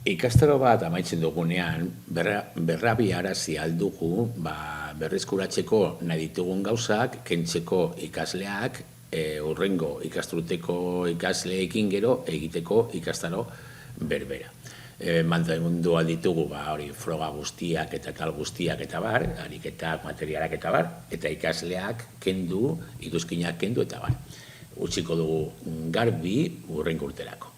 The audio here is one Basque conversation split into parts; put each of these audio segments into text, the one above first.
Ikastaro bat amaitzen dugunean, berrabiarazi aldugu, berreskuratzeko nahi ditugun gauzak, kentzeko ikasleak, hurrengo ikasturteko ikasleekin gero egiteko ikastaro berbera. Mantendu alditugu hori froga guztiak eta tal guztiak eta bar, ariketak, materialak eta bar, eta ikasleak kendu, ituzkinak kendu eta bar. Utziko dugu garbi hurrengo urterako.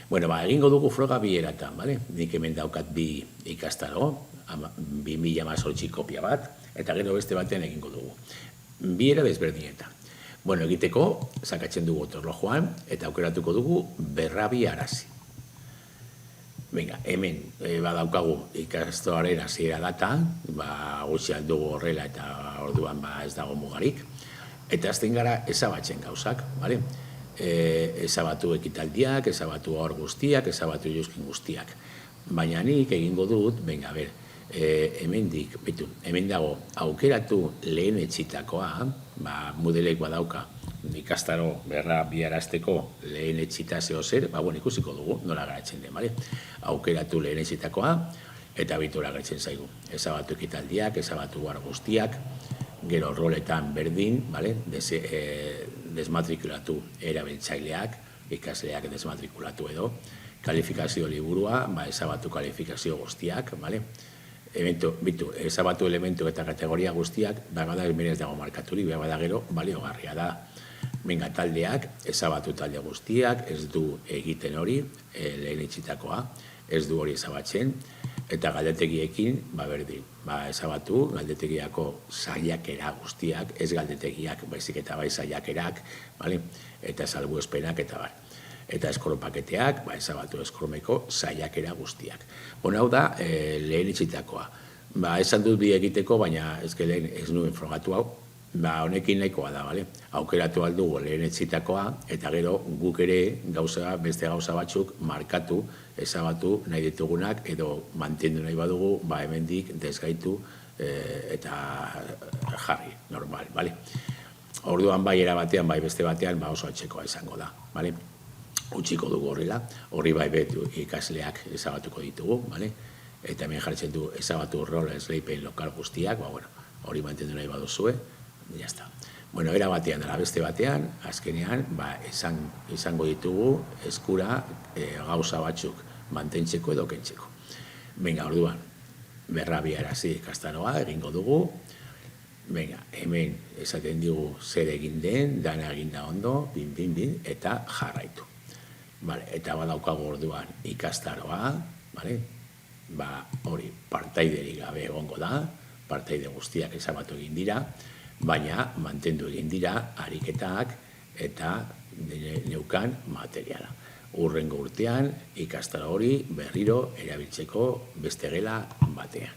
Bueno, egingo dugu froga bi eratan, bale? Nik hemen daukat bi ikastaro, 2018 kopia bat, eta gero beste batean egingo dugu. Bi era desberdinetan. Bueno, egiteko, sakatzen dugu otorlojoan, eta aukeratuko dugu berrabiarazi. Venga, hemen badaukagu ikastoaren hasiera data, gutxi aldugu horrela eta orduan ez dago mugarik, eta azten gara ezabatzen gauzak, bale? Ezabatu ekitaldiak, ezabatu hor guztiak, ezabatu joskin guztiak. Baina nik egingo dut, hemen dago aukeratu lehen etxitakoa, Moodleek badauka ikastaro berrabiarazteko lehen etxita zeo zer, ikusiko dugu, nola garatzen den, bale? Aukeratu lehen etxitakoa, eta bitura garatzen zaigu. Ezabatu ekitaldiak, ezabatu hor guztiak, gero roletan berdin, desmatrikulatu erabiltzaileak, ikasleak desmatrikulatu edo, kalifikazio liburua, ezabatu kalifikazio guztiak, ezabatu elementu eta kategoria guztiak, bada hemen ez dago markaturik, bada gero, baliogarria da. Taldeak, ezabatu talde guztiak, ez du egiten hori, lehen etxitakoa, ez du hori ezabatzen, eta galdetegiekin, berdin, ezabatu, galdetegiako saiakera guztiak, ez galdetegiak, baizik eta bai saiakerak, eta salbuespenak eta bar. Eta eskoropaketeak, ezabatu eskoromeko saiakera guztiak. Hau da, lehen etxitakoa. Esan dut bi egiteko, baina ez nuen frogatu hau, honekin nahikoa da, aukeratu aldugu lehen etxitakoa, eta gero guk ere beste gauza batzuk markatu, ezabatu nahi ditugunak, edo mantendu nahi badugu, hemendik desgaitu eta jarri, normal, Orduan era batean, beste batean, oso atxekoa izango da, utziko dugu horrela, horri betu ikasleak ezabatuko ditugu, eta hemen jartzen du ezabatu rol esleipen lokal guztiak, hori mantendu nahi baduzue, jazta. Era batean, dela beste batean, azkenean, izango ditugu eskura gauza batzuk mantentzeko edo kentzeko. Orduan, berrabiarazi ikastaroa egingo dugu, hemen esaten digu zer egin den, dana egin da ondo, bin, eta jarraitu. Eta badaukagu orduan ikastaroa, hori partaiderik gabe egongo da, partaide guztiak ezabatu egin dira, baina mantendu egin dira ariketak eta neukan materiala. Hurrengo urtean ikastaro hori berriro erabiltzeko beste gela batean.